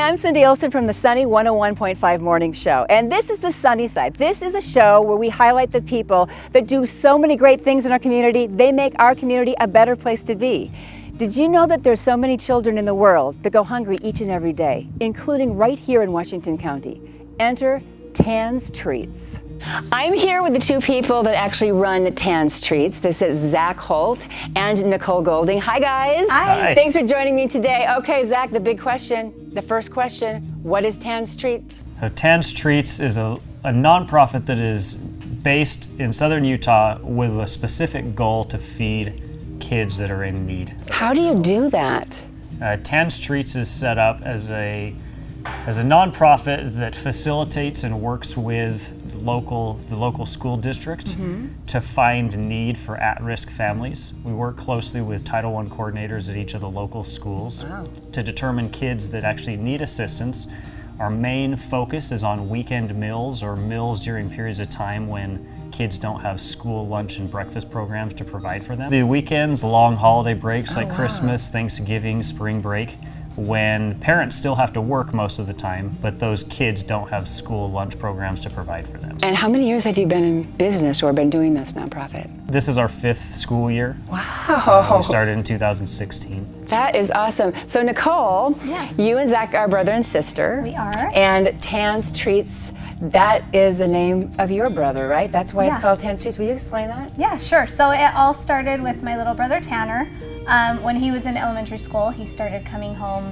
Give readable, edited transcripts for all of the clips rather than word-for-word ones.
Hi, I'm Cindy Olson from the Sunny 101.5 Morning Show, and this is the Sunny Side. This is a show where we highlight the people that do so many great things in our community. They make our community a better place to be. Did you know that there's so many children in the world that go hungry each and every day, including right here in Washington County? Enter Tan's Treats. I'm here with the two people that actually run Tan's Treats. This is Zach Holt and Nicole Goulding. Hi, guys. Hi. Thanks for joining me today. Okay, Zach, the big question, the first question, what is Tan's Treats? So Tan's Treats is a nonprofit that is based in southern Utah with a specific goal to feed kids that are in need. How do you do that? Tan's Treats is set up as a nonprofit that facilitates and works with the local school district to find need for at-risk families. We work closely with Title I coordinators at each of the local schools to determine kids that actually need assistance. Our main focus is on weekend meals or meals during periods of time when kids don't have school lunch and breakfast programs to provide for them. The weekends, long holiday breaks like Christmas, Thanksgiving, spring break, when parents still have to work most of the time, but those kids don't have school lunch programs to provide for them. And how many years have you been in business or been doing this nonprofit? This is our 5th school year. Wow. We started in 2016. That is awesome. So Nicole, you and Zach are brother and sister. We are. And Tan's Treats, that is the name of your brother, right? That's why it's called Tan's Treats. Will you explain that? Yeah, sure. So it all started with my little brother Tanner. When he was in elementary school, he started coming home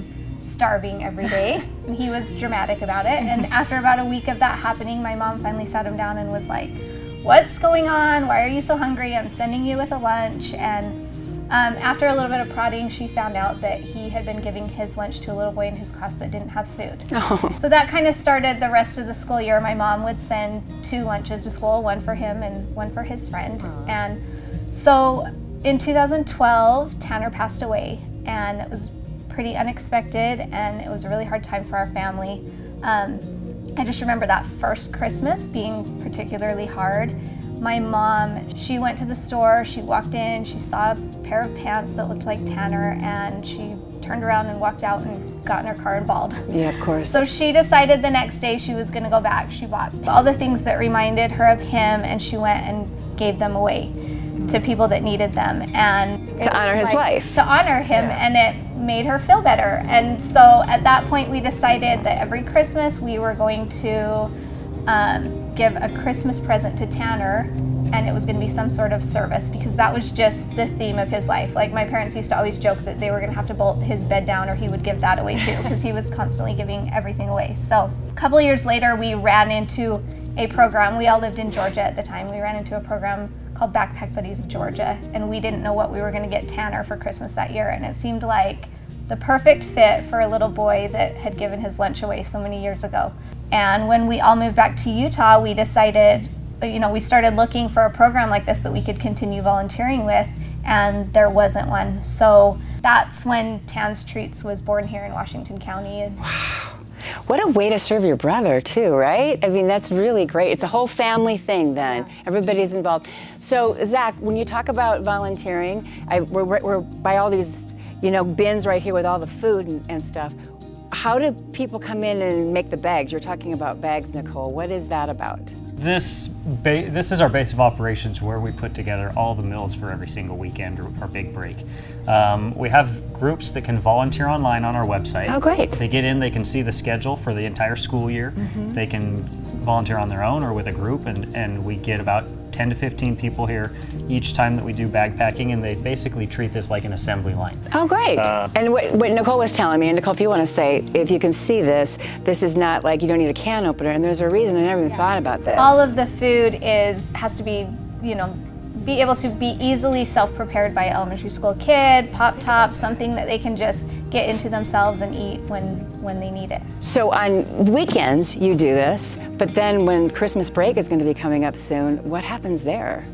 starving every day, and he was dramatic about it. And after about a week of that happening, my mom finally sat him down and was like, "What's going on? Why are you so hungry? I'm sending you with a lunch." And after a little bit of prodding, she found out that he had been giving his lunch to a little boy in his class that didn't have food. So that kind of started the rest of the school year. My mom would send 2 lunches to school, one for him and one for his friend. And so in 2012, Tanner passed away, and it was pretty unexpected, and it was a really hard time for our family. I just remember that first Christmas being particularly hard. My mom, she went to the store, she walked in, she saw a pair of pants that looked like Tanner, and she turned around and walked out and got in her car and bawled. Yeah, of course. So she decided the next day she was gonna go back. She bought all the things that reminded her of him, and she went and gave them away to people that needed them, and to honor his life. To honor him, and it made her feel better. And so at that point we decided that every Christmas we were going to give a Christmas present to Tanner, and it was going to be some sort of service, because that was just the theme of his life. Like, my parents used to always joke that they were going to have to bolt his bed down or he would give that away too, because he was constantly giving everything away. So a couple of years later we ran into a program. We all lived in Georgia at the time. We ran into a program called Backpack Buddies of Georgia, and we didn't know what we were going to get Tanner for Christmas that year, and it seemed like the perfect fit for a little boy that had given his lunch away so many years ago. And when we all moved back to Utah, we decided, we started looking for a program like this that we could continue volunteering with, and there wasn't one. So that's when Tan's Treats was born here in Washington County. Wow. What a way to serve your brother too, right? I mean, that's really great. It's a whole family thing then. Everybody's involved. So Zach, when you talk about volunteering, we're by all these, bins right here with all the food and stuff. How do people come in and make the bags? You're talking about bags, Nicole. What is that about? This is our base of operations, where we put together all the meals for every single weekend or big break. We have groups that can volunteer online on our website. Oh, great. They get in, they can see the schedule for the entire school year. They can volunteer on their own or with a group, and we get about 10 to 15 people here each time that we do bag packing, and they basically treat this like an assembly line. Oh, great. And what Nicole was telling me, and Nicole, if you want to say, if you can see this is not like you don't need a can opener, and there's a reason I never even thought about this. All of the food has to be, be able to be easily self-prepared by an elementary school kid, Pop-Top, something that they can just get into themselves and eat when they need it. So on weekends you do this, but then when Christmas break is going to be coming up soon, what happens there?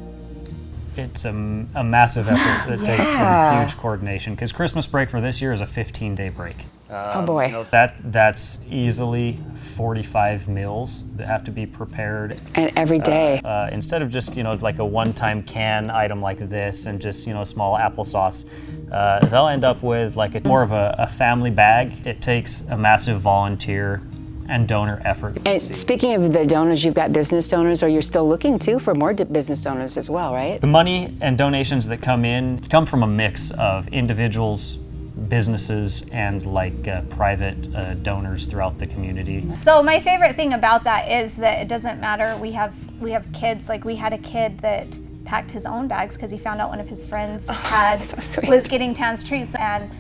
It's a massive effort that takes some huge coordination, because Christmas break for this year is a 15-day break. Oh boy. You know, that's easily 45 meals that have to be prepared. And every day. Instead of just, you know, like a one-time can item like this and just, you know, small applesauce, they'll end up with like more of a family bag. It takes a massive volunteer and donor effort. And speaking of the donors, you've got business donors, or you're still looking too for more business donors as well, right? The money and donations that come in come from a mix of individuals, businesses, and like private donors throughout the community. So my favorite thing about that is that it doesn't matter. We have kids. Like we had a kid that packed his own bags because he found out one of his friends was getting Tan's trees, and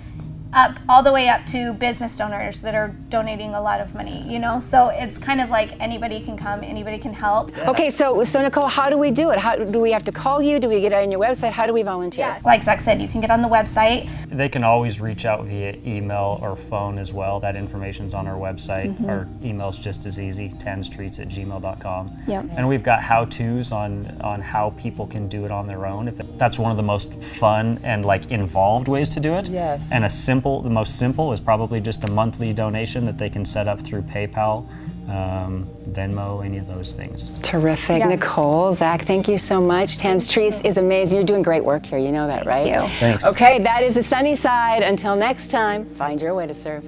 all the way up to business donors that are donating a lot of money, you know? So it's kind of like anybody can come, anybody can help. Yeah. Okay, so Nicole, how do we do it? How do we have to call you? Do we get on your website? How do we volunteer? Yeah, like Zach said, you can get on the website. They can always reach out via email or phone as well. That information's on our website. Mm-hmm. Our email's just as easy, tanstreets@gmail.com. Yep. And we've got how-tos on how people can do it on their own. If that's one of the most fun and like involved ways to do it. Yes. And the most simple is probably just a monthly donation that they can set up through PayPal, Venmo, any of those things. Terrific. Yeah. Nicole, Zach, thank you so much. Tan's Treats is amazing. You're doing great work here. You know that, right? Thank you. Thanks. Okay, that is the sunny side. Until next time, find your way to serve.